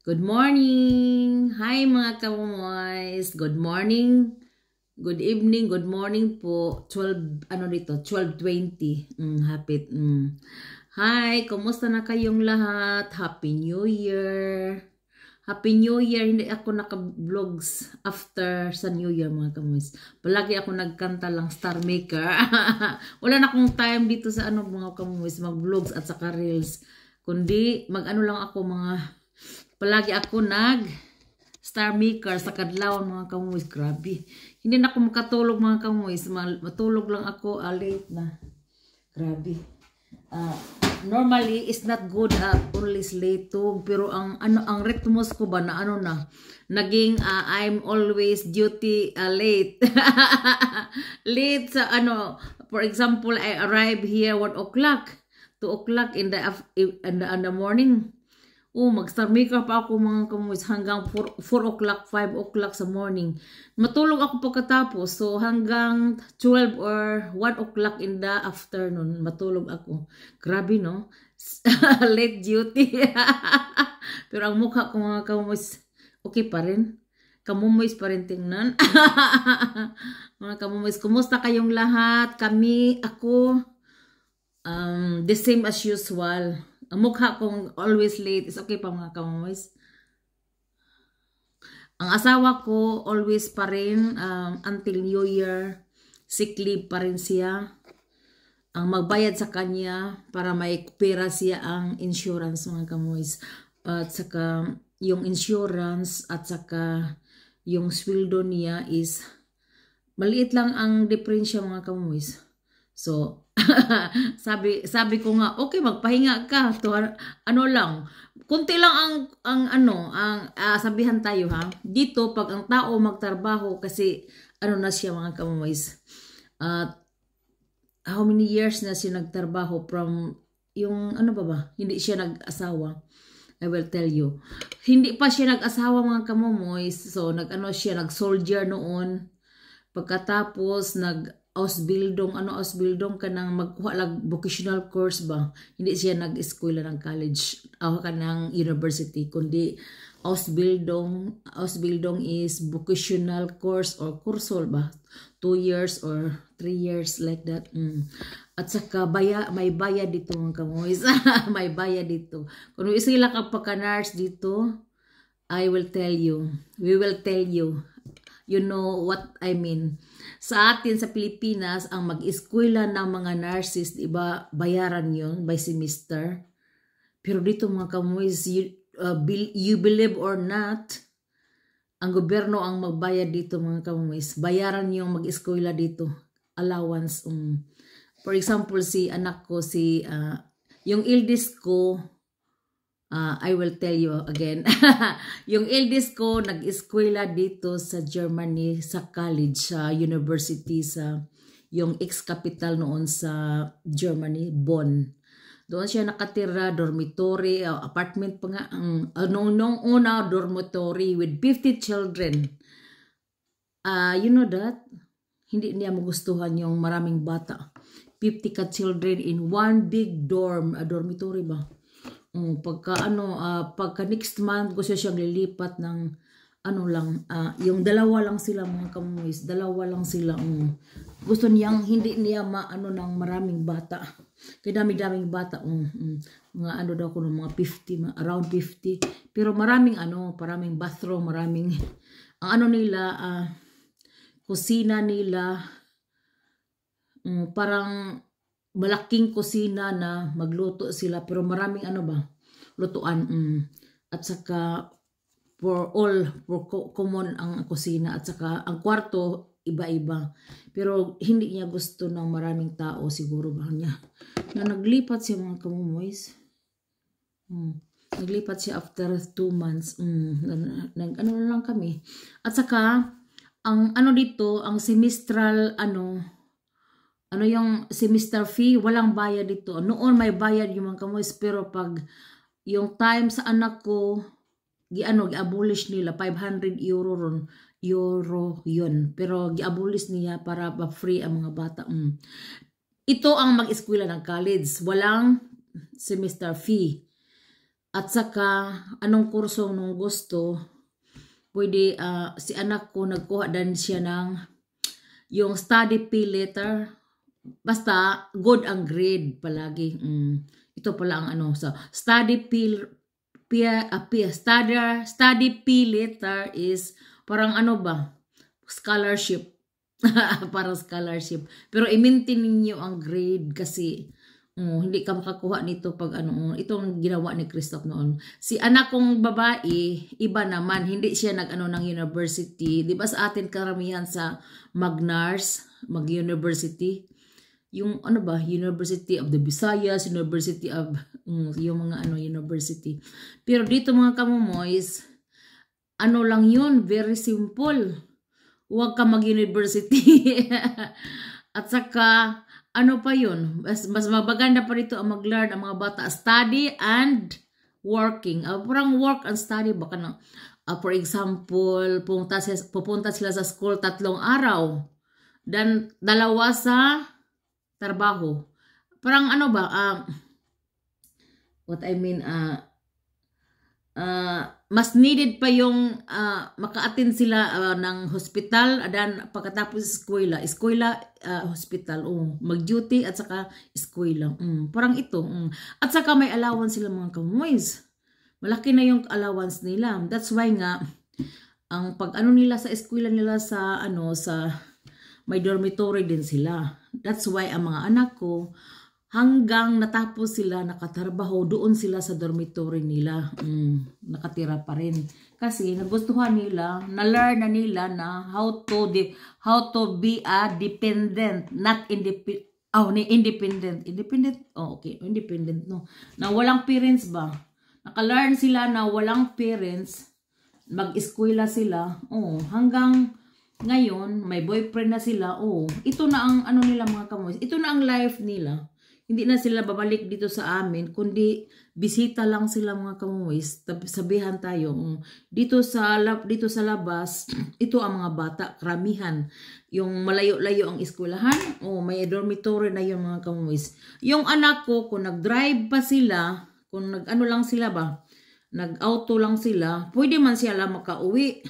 Good morning! Hi mga kamoys! Good morning, good evening, good morning po. 12, ano dito? 12:20. Hapit. Hi! Kumusta na kayong lahat? Happy New Year! Happy New Year! Hindi ako naka-vlogs after sa New Year mga kamoys. Palagi ako nagkanta lang Star Maker. Wala na akong time dito sa mga kamoys, mag-vlogs at saka reels. Kundi mag-ano lang ako palagi ako Star Maker sa kadlaw mga kamuis. Grabe. Hindi na ako makatulog mga kamuis. Matulog lang ako late na. Grabe. Normally, it's not good only late too. Pero ang ritmos ko ba na naging I'm always duty late. Late sa for example, I arrive here 1 o'clock. 2 o'clock in the morning. Mag-Star Maker pa ako mga kamuis hanggang 4 o'clock, 5 o'clock sa morning. Matulog ako pagkatapos. So hanggang 12 or 1 o'clock in the afternoon, matulog ako. Grabe no? Late duty. Pero ang mukha ko mga kamuis, okay pa rin. Kamumoys pa rin tingnan. Mga kamumoys, kumusta kayong lahat? Ako, the same as usual. Ang mukha kong always late is okay pa mga kamoys. Ang asawa ko always pa rin until New Year, sick leave pa rin siya. Ang magbayad sa kanya para may pera siya ang insurance mga kamoys. At saka yung insurance at saka yung sweldo niya is maliit lang ang diferensya mga kamoys. So sabi ko nga, okay, magpahinga ka. To, lang, kunti lang ang sabihan tayo ha. Dito, pag ang tao magtrabaho, kasi na siya mga kamumays. How many years na siya nagtrabaho from, yung hindi siya nag-asawa. I will tell you. Hindi pa siya nag-asawa mga kamumays. So, nag-soldier noon. Pagkatapos, Ausbildung ka nang magkuha lang vocational course ba? Hindi siya nag-eskwela ng college o kanang university, kundi Ausbildung is vocational course or kursol ba? 2 years or 3 years like that. At saka may bayad dito mga kamoys. May bayad dito. Kung sila ka pagka-nurse dito, we will tell you. You know what I mean. Sa atin sa Pilipinas, ang mag-eskwela ng mga nurses, diba, bayaran yon by semester. Pero dito mga kamuis, you believe or not, ang gobyerno ang magbayad dito mga kamuis. Bayaran yung mag-eskwela dito. Allowance. For example, si anak ko, yung eldest ko, I will tell you again. Yung eldest ko nag-eskwela dito sa Germany sa college, sa university, sa yung ex-capital noon sa Germany, Bonn. Doon siya nakatira, dormitory, apartment pa nga. Nung una, dormitory with 50 children. You know that? Hindi niya magustuhan yung maraming bata. 50 ka children in one big dormitory ba? Pagka next month gusto siyang lilipat ng yung dalawa lang sila mga kamuis, dalawa lang sila. Gusto niyang hindi niya ng maraming bata. Kaya dami-daming bata. Mga daw ko ng mga 50, around 50. Pero maraming bathroom, maraming ang nila, kusina nila, parang malaking kusina na magluto sila, pero maraming lutuan. At saka for common ang kusina, at saka ang kwarto iba-iba. Pero hindi niya gusto ng maraming tao, siguro ba niya. Na naglipat siya mga kamumoys. Naglipat siya after 2 months. Lang kami. At saka ang dito, ang semestral yung semester fee, walang bayad dito. Noon may bayad yung mga kamoys, pero pag yung time sa anak ko, gi-abolish nila, 500 euro yun. Pero gi-abolish niya para free ang mga bata. Ito ang mag-eskwela ng college. Walang semester fee. At saka, anong kurso nung gusto, pwede, si anak ko nagkuha din siya ng yung study pay letter. Basta, good ang grade palagi. Ito pala ang ano. So, study pay letter is parang ano ba? Scholarship. Parang scholarship. Pero i-maintain ninyo ang grade kasi hindi ka makakuha nito pag ano, itong ginawa ni Christoph noon. Si anak kong babae, iba naman, hindi siya nag-ano ng university. Di ba sa atin karamihan sa Magnars, mag-university? Yung ano ba, University of the Visayas, University of, yung mga ano, university. Pero dito mga kamumoys, ano lang yun, very simple. Huwag ka mag-university. At saka, ano pa yun? Mas mabaganda pa rito ang mag-learn ang mga bata. Study and working. Parang work and study. Baka na, for example, pupunta sila sa school 3 araw. Dan 2 sa trabaho. Parang ano ba? What I mean, mas needed pa yung maka-attend sila ng hospital dan pagkatapos eskwela, hospital, mag-duty at saka eskwela. Parang ito. At saka may allowance sila mga kamoys. Malaki na yung allowance nila. That's why nga ang pag-ano nila sa eskwela nila sa ano sa may dormitory din sila. That's why ang mga anak ko hanggang natapos sila, nakatrabaho, doon sila sa dormitory nila. Nakatira pa rin. Kasi nagustuhan nila, na-learn na nila na how to be a dependent, not independent. Independent. Independent? Okay. Independent, no. Na walang parents ba? Naka-learn sila na walang parents, mag-eskwela sila. Hanggang ngayon, may boyfriend na sila. Ito na ang ano nila mga kamoys. Ito na ang life nila. Hindi na sila babalik dito sa amin, kundi bisita lang sila mga kamuwis. Sabihan tayo, dito sa labas, ito ang mga bata, karamihan. Yung malayo-layo ang eskwelahan, may dormitory na yung mga kamuwis. Yung anak ko, kung nag-drive pa sila, kung nag-ano lang sila ba, nag-auto lang sila, pwede man sila makauwi.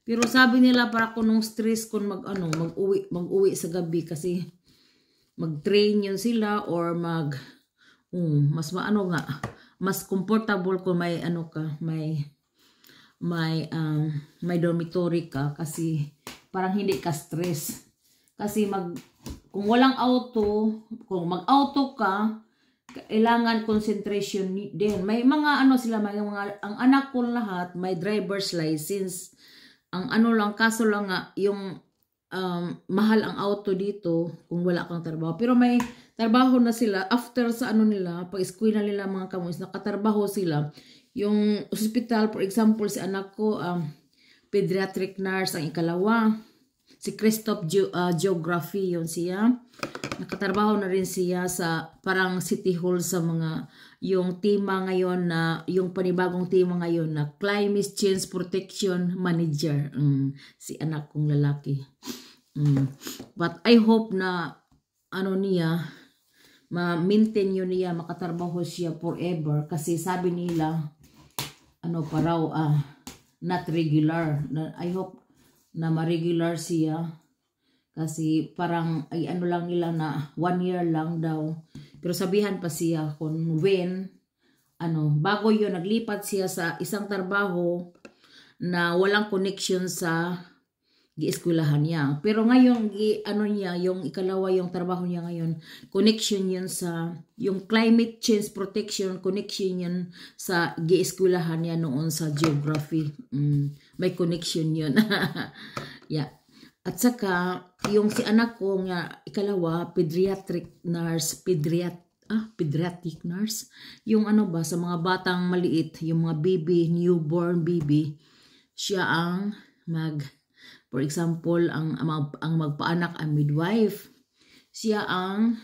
Pero sabi nila para ko nung stress kung mag-uwi sa gabi kasi mag-train yun sila or mas maano nga, mas comfortable kung may ano ka, may dormitory ka kasi parang hindi ka stress. Kasi kung walang auto, kung mag-auto ka, kailangan concentration din. May mga ano sila, ang anak ko lahat may driver's license. Ang ano lang, kaso lang nga, yung mahal ang auto dito kung wala kang trabaho. Pero may trabaho na sila after sa ano nila, pag eskwela nila mga kamuis, nakatrabaho sila. Yung hospital, for example, si anak ko, pediatric nurse ang ikalawa. Si Christoph Geography, yun siya. Nakatrabaho na rin siya sa parang City Hall sa mga yung tema ngayon na, yung panibagong tema ngayon na Climate Change Protection Manager. Si anak kong lalaki. But I hope na ano niya, ma-maintain yun niya, makatrabaho siya forever. Kasi sabi nila, ano pa raw, not regular. I hope na ma-regular siya. Kasi parang, ay ano lang nila na 1 year lang daw. Pero sabihan pa siya kung when, bago yun, naglipat siya sa isang trabaho na walang connection sa gi-eskwelahan niya. Pero ngayon, yung ikalawa yung trabaho niya ngayon, connection yun sa, yung climate change protection, connection yun sa gi-eskwelahan niya noon sa geography. May connection yun. Yeah. At saka, yung si anak ko nga, ikalawa, pediatric nurse, pediatric nurse, yung sa mga batang maliit, yung mga baby, newborn baby, siya ang for example, ang magpaanak ang midwife. Siya ang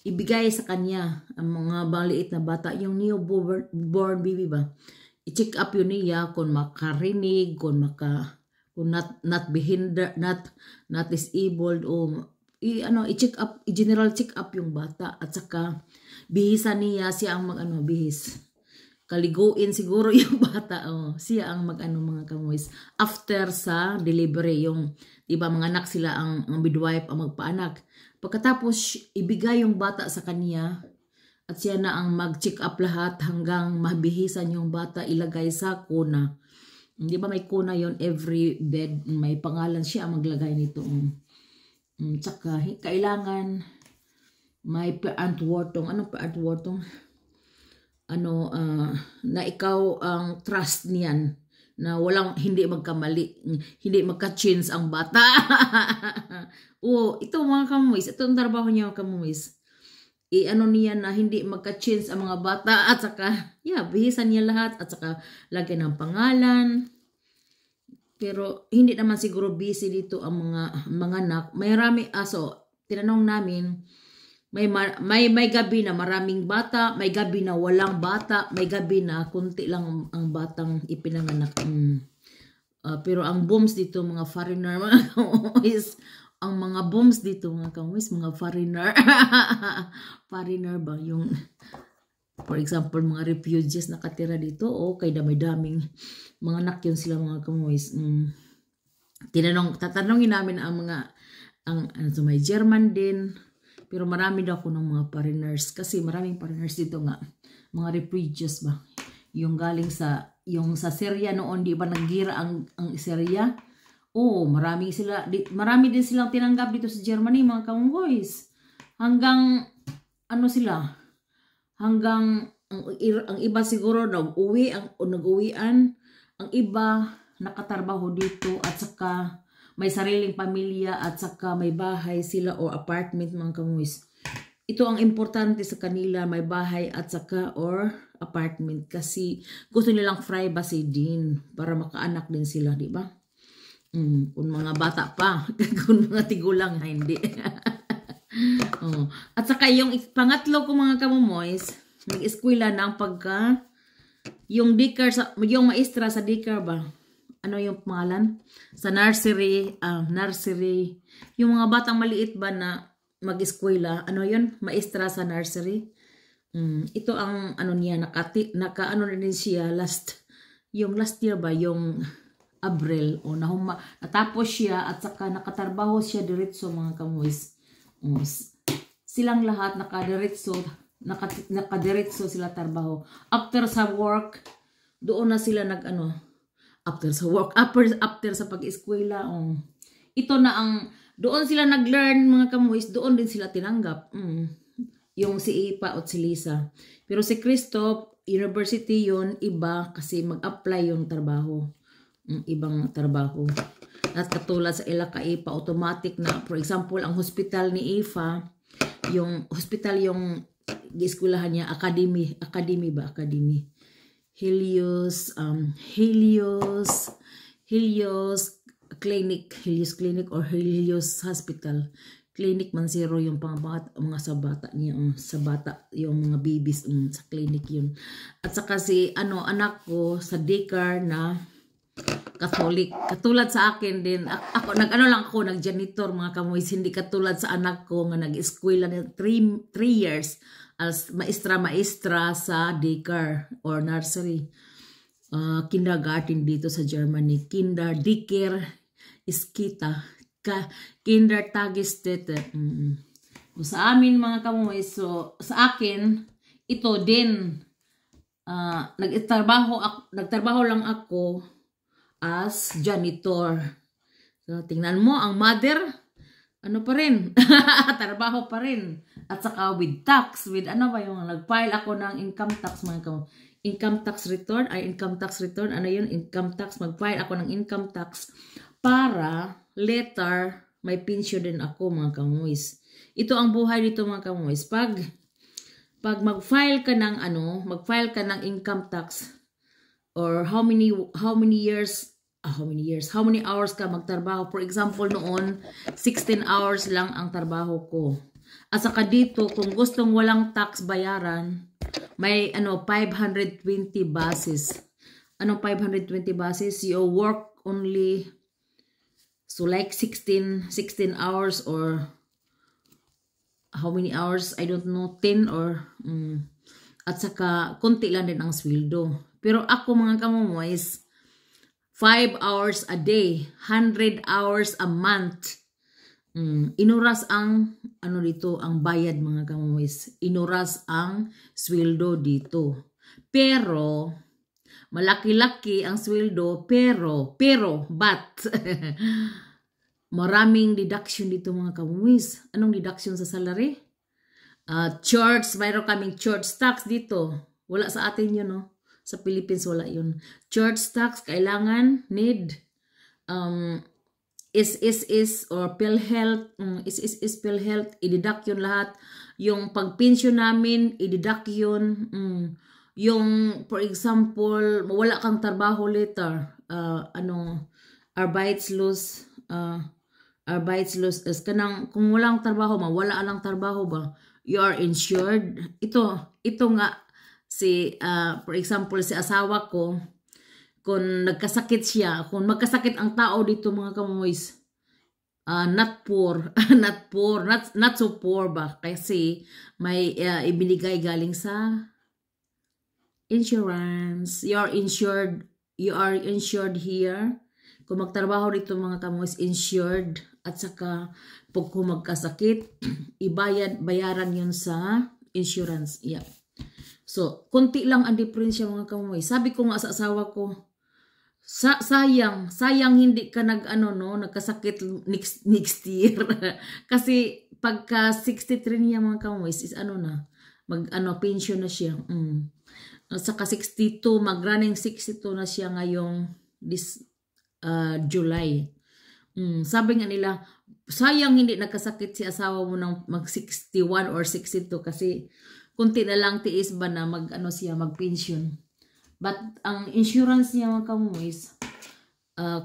ibigay sa kanya ang mga maliit na bata, yung newborn baby ba. I-check up yun niya kung makarinig, kung not behind, not disabled, o i-check up, i-general check up yung bata. At saka bihisan niya siya ang bihis. kaliguin siguro yung bata. Siya ang mag-ano mga kamuis. After sa delivery, yung, diba mga anak sila ang midwife ang magpaanak. Pagkatapos, ibigay yung bata sa kanya at siya na ang mag-check up lahat hanggang mabihisan yung bata, ilagay sa kuna. Di ba may kuna yon every bed, may pangalan siya ang maglagay nito. Tsaka kailangan may paantwortong. Anong paantwortong? Na ikaw ang trust niyan na hindi magkamali, hindi magka-change ang bata. Ito mga kamuis, ito ang trabaho niya mga kamuis. Niya na hindi magka-change ang mga bata at saka, bihisan niya lahat at saka lagyan ng pangalan. Pero hindi naman siguro busy dito ang mga anak. May tinanong namin, may gabi na maraming bata, may gabi na walang bata, may gabi na kunti lang ang batang ipinanganak. Pero ang booms dito mga foreigner, mga kamuis, ang mga booms dito mga kamuis, mga foreigner. Foreigner ba yung, for example, mga refugees nakatira dito, kay damay-daming mga anak yun sila mga kamuis. Tatanungin namin ang may German din, pero marami daw ako ng mga foreigners kasi maraming foreigners dito nga, mga refugees ba, yung galing sa Syria noon, di ba naggira ang Syria. Marami din silang tinanggap dito sa Germany mga kamuis. Hanggang hanggang ang iba siguro nag-uwian, ang iba nakatarbaho dito at saka may sariling pamilya at saka may bahay sila o apartment mga kamuis. Ito ang importante sa kanila, may bahay at saka or apartment kasi gusto nilang privacy din para makaanak din sila, di ba? Kung mga bata pa, kung mga tigulang hindi. At saka yung pangatlo ko mga kamumoys, nag-eskwela ng yung daycare, yung maestra sa daycare ba? Ano yung pangalan? Sa nursery, yung mga batang maliit ba na mag-eskwela, yun? Maestra sa nursery. Ito ang niya, din siya last year ba, yung Abril, natapos siya at saka nakatarbaho siya diretso mga kamuis. Silang lahat nakadiretso sila tarbaho. After sa work, doon na sila after sa pag-eskwela. Ito na doon sila nag-learn mga kamuis, doon din sila tinanggap. Yung si Ipa at si Lisa. Pero si Christoph, university yun, iba kasi mag-apply yung trabaho. Ibang trabaho. At katulad sa Ilaka Ipa, automatic na, for example, ang hospital ni Ifa, yung hospital yung gieskwelahan niya, academy Helios Clinic or Helios Hospital clinic man zero yung mga sa bata niya, yung mga babies sa clinic yun. At saka si anak ko sa daycare na Catholic. Katulad sa akin din. Ako nag-janitor mga kamuis. Hindi katulad sa anak ko nga nag-eskwela na 3 years as maestra sa daycare or nursery. Kindergarten dito sa Germany. Daycare Iskita. Kindertagesstätte. Sa amin mga kamuis. So, sa akin, ito din. Nagtrabaho lang ako as janitor. So, tingnan mo, ang mother, pa rin? Trabaho pa rin. At saka with tax, nag-file ako ng income tax, income tax return, income tax, mag-file ako ng income tax para later, may pension din ako mga kamuis. Ito ang buhay dito mga kamuis. Pag mag-file ka ng income tax, or how many hours ka magtrabaho. For example, noon 16 hours lang ang trabaho ko. At saka dito, kung gustong walang tax bayaran, may 520 basis. Anong 520 basis? You work only like 16 hours or how many hours? I don't know, 10 or At saka, konti lang din ang sweldo. Pero ako mga kamumoys, 5 hours a day, 100 hours a month. Inuras ang, ano dito, ang bayad mga kamumoys. Inuras ang sweldo dito. Pero, malaki-laki ang sweldo, but, maraming deduction dito mga kamumoys. Anong deduction sa salary? Church, mayroon kaming church tax dito. Wala sa atin yun, no? Sa Philippines, wala yun. Church tax, kailangan, need, is or PhilHealth, is PhilHealth, i-deduct yun lahat. Yung pag-pension namin, i-deduct yun. Yung, for example, wala kang trabaho later, Arbeitslos, is kanang, kung walang trabaho, wala lang trabaho ba, you are insured. Ito nga, for example, si asawa ko, kung nagkasakit siya, kung magkasakit ang tao dito mga kamumoys, not poor, not so poor ba, kasi may ibinigay galing sa insurance. You are insured here. Kung magtrabaho dito mga kamumoys, insured, at saka pag kung magkasakit, bayaran yun sa insurance. Yeah. So, konti lang ang diferensya mga kamumoy. Sabi ko nga sa asawa ko, sayang hindi ka nagkasakit next year. Kasi pagka 63 niya mga kamumoy is pension na siya. Saka 62, mag-running 62 na siya ngayong July. Sabi nga nila, sayang hindi nagkasakit si asawa mo ng mag 61 or 62 kasi kunti na lang tiis ba na mag-pension. But ang insurance niya mga kamumoys,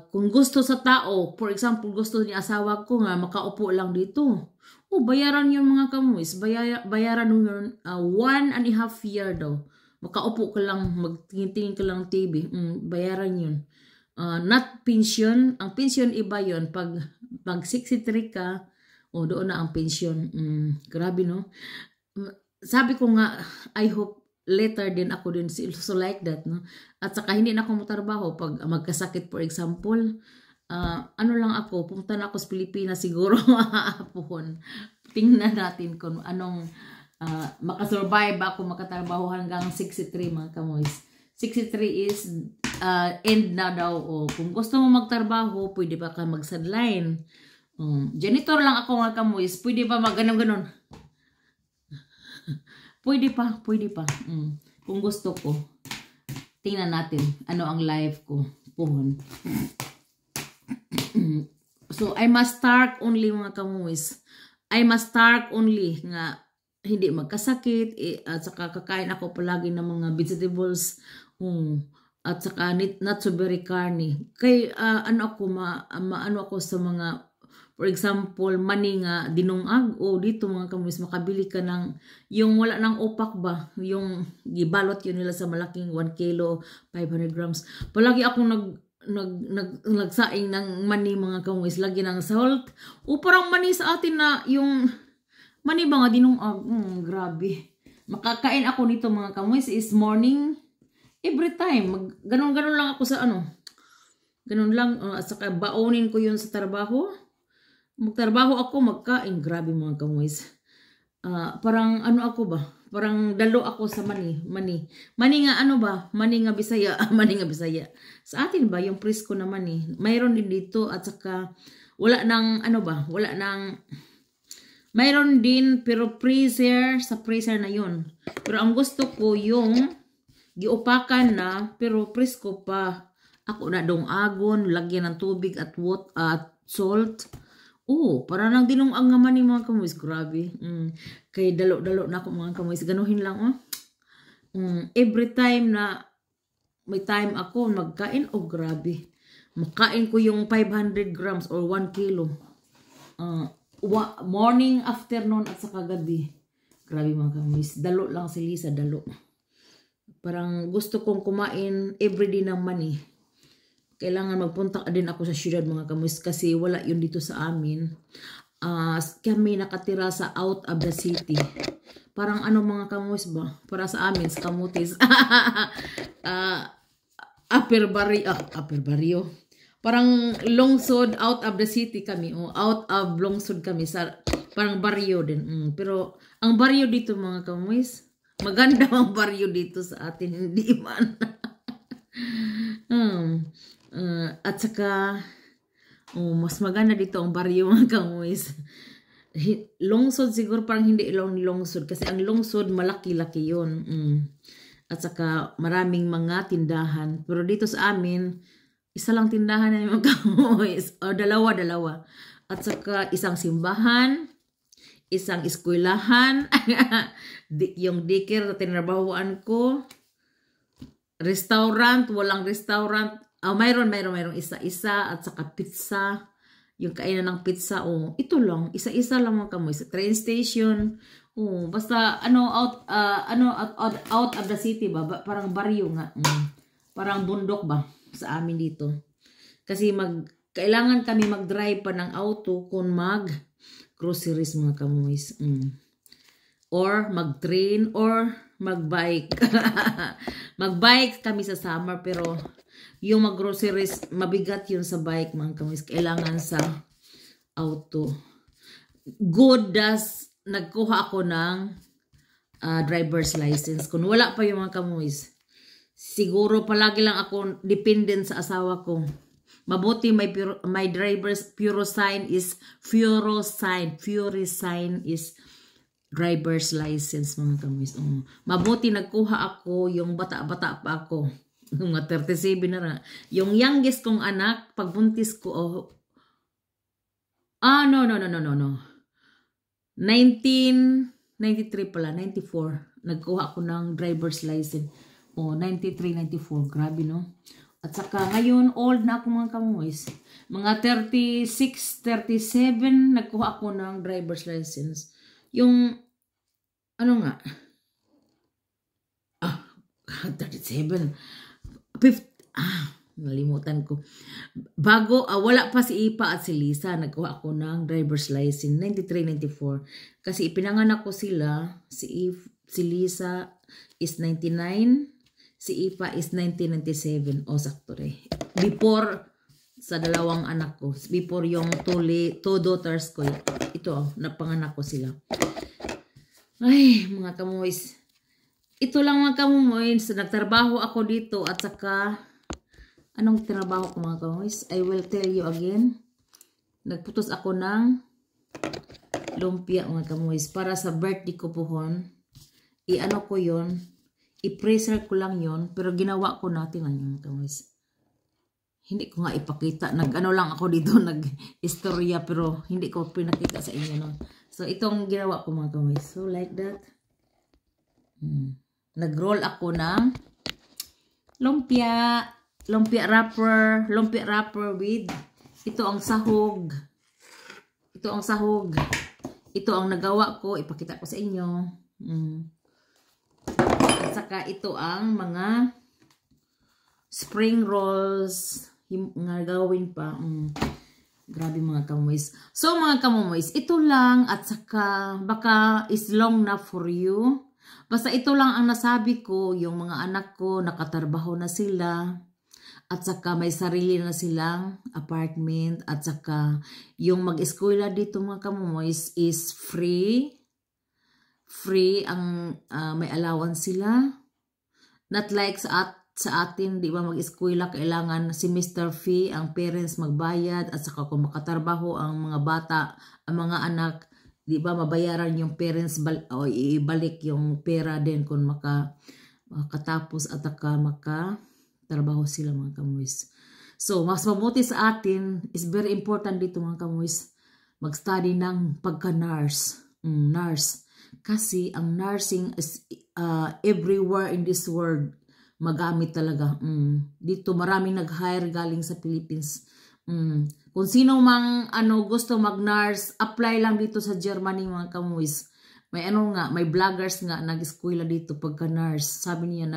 kung gusto sa tao, for example, gusto ni asawa ko nga makaupo lang dito. Bayaran yun mga kamumoys. Bayaran yun 1.5 year daw. Makaupo ka lang, magtingin-tingin ka lang TV. Bayaran yun. Not pension. Ang pension iba yun. Pag 63 ka, doon na ang pension. Grabe no? Sabi ko nga, I hope later din ako din so like that, no? At saka hindi na ako matrabaho pag magkasakit, for example. Lang ako, pumunta na ako sa Pilipinas siguro mahapon. Tingnan natin kung anong makasurvive ako, makatrabaho hanggang 63 mga kamoys. 63 is end na daw. Kung gusto mo magtrabaho, pwede pa ka mag-sideline. Janitor lang ako mga kamoys, pwede pa mag-ganon-ganon. Pwede pa. Kung gusto ko. Tingnan natin ano ang life ko. Puhon. So, I must start only mga kamuis. I must start only nga hindi magkasakit. At saka kakain ako palagi ng mga vegetables. At saka not so very carny. Kay maano ako sa mga, for example, mani nga dinungag dito mga kamuis, makabili ka ng yung wala ng opak ba, yung gibalot yun nila sa malaking 1 kilo 500 grams. Palagi akong nagsaing ng mani mga kamuis, lagi ng salt. Parang mani sa atin na yung mani ba nga dinungag. Grabe. Makakain ako nito mga kamuis is morning every time. Ganon lang ako sa ganon lang. At saka baonin ko yun sa trabaho. Magtrabaho ako, magkain. Grabe mga kamuis. Parang ako ba? Parang dalo ako sa mani. Mani nga Mani nga Bisaya. Mani nga Bisaya. Sa atin ba? Yung presko na mani. Mayroon din dito at saka wala nang wala nang mayroon din pero freezer. Sa freezer na yun. Pero ang gusto ko yung giupakan na pero presko pa. Ako na dong agon, lagyan ng tubig at salt. Para nang dinungag nga man mga kamuis. Grabe. Kay dalo-dalo na ako mga kamuis. Ganuhin lang every time na may time ako magkain. Grabe. Makain ko yung 500 grams or 1 kilo. Morning, afternoon at saka gabi. Grabe mga kamuis. Dalo lang si Lisa, dalo. Parang gusto kong kumain everyday ng mani. Kailangan magpunta din ako sa syudad mga kamuis kasi wala yun dito sa amin. Kami nakatira sa out of the city. Parang ano mga kamuis ba? Para sa amin, sa kamutis. Upper Barrio. Parang lungsod, out of the city kami. O out of lungsod kami. Parang barrio din. Pero ang barrio dito mga kamuis, maganda ang barrio dito sa atin. Hindi man. At saka, mas maganda dito ang baryo mga kamuis. Lungsod siguro parang hindi lang lungsod kasi ang lungsod malaki-laki yun. At saka maraming mga tindahan. Pero dito sa amin, isa lang tindahan na mga kamuis. O dalawa. At saka isang simbahan, isang eskwelahan, yung daycare na tinrabahoan ko, restaurant, walang restaurant. Mayroon isa-isa at saka pizza. Yung kainan ng pizza, ito lang, isa-isa lang mga kamoy. Sa train station, basta out of the city ba? Parang baryo nga. Parang bundok ba sa amin dito. Kasi kailangan kami mag-drive pa ng auto kung groceries mga kamoy. Or mag-train or mag-bike. Mag-bike kami sa summer pero yung mag-groceries, mabigat yun sa bike mga kamoys. Kailangan sa auto. Nagkuha ako ng driver's license. Kung wala pa yung mga kamoys, siguro palagi lang ako dependent sa asawa ko. Mabuti my driver's Puro sign is driver's license mga kamoys. Mabuti nagkuha ako yung bata-bata pa ako. Mga 37 na. Yung youngest kong anak, pagbuntis ko, no. 1993 pala, 94. Nagkuha ako ng driver's license. 93, 94. Grabe, no? At saka ngayon, old na ako mga kamoys. Mga 36, 37, nagkuha ako ng driver's license. Yung, ano nga? 37. Nalimutan ko. Bago, wala pa si Ipa at si Lisa, nagkuha ako ng driver's license, 93, 94. Kasi ipinanganak ko sila, si Lisa is 99, si Ipa is 1997. Sakto rin. Before sa dalawang anak ko, before yung two daughters ko, ito, napanganak ko sila. Ay, mga kamoys. Ito lang mga kamoys, nagtrabaho ako dito at saka, anong trabaho ko mga kamoys? I will tell you again. Nagputos ako ng lumpia mga kamoys para sa birthday ko pohon. I-ano ko yon, i-preserve ko lang yon, pero ginawa ko natin lang mga kamoys. Hindi ko nga ipakita. Nag-ano lang ako dito, nag-istorya, pero hindi ko pinakita sa inyo. No? So, itong ginawa ko mga kamoys. So, like that. Nag-roll ako ng lumpia wrapper with ito ang sahog. Ito ang nagawa ko, ipakita ko sa inyo. At saka ito ang mga spring rolls nga gawin pa. Grabe mga kamoys. So mga kamoys, ito lang at saka baka is long na for you. Basta ito lang ang nasabi ko, yung mga anak ko nakatrabaho na sila at saka may sarili na silang apartment at saka yung mag-eskwela dito mga kamoys is free ang may allowance sila. Not like sa atin, di ba mag-eskwela kailangan semester fee ang parents magbayad at saka kung makatrabaho ang mga bata, ang mga anak, di ba mabayaran yung parents o ibalik yung pera din kung makatapos at saka makatrabaho sila mga kamoys. So mas mabuti sa atin is very important dito mga kamoys mag-study ng pagka-nurse. Nurse. Kasi ang nursing is everywhere in this world magamit talaga. Dito maraming nag-hire galing sa Philippines. Kung sino mang gusto mag-nurse, apply lang dito sa Germany mga kamuis. May may vloggers nga nag-eskwela dito pagka-nurse. Sabi niya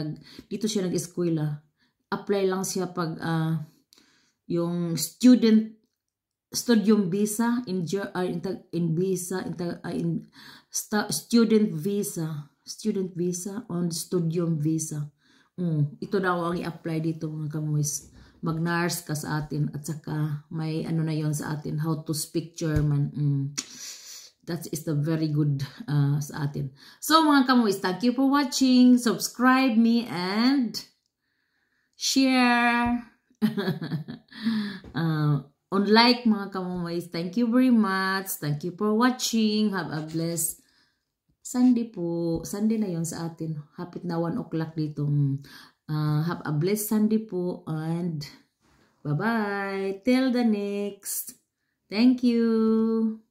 dito siya nag-eskwela. Apply lang siya pag yung student studium visa student visa on studium visa. Ito daw ang i-apply dito mga kamuis. Mag-nurse ka sa atin at saka may ano na yon sa atin, how to speak German. That is the very good sa atin. So mga kamuis, thank you for watching. Subscribe me and share. On like mga kamuis. Thank you very much. Thank you for watching. Have a blessed Sunday po. Sunday na yon sa atin. Hapit na 1 o'clock dito. Have a blessed Sunday po and bye-bye. Till the next. Thank you.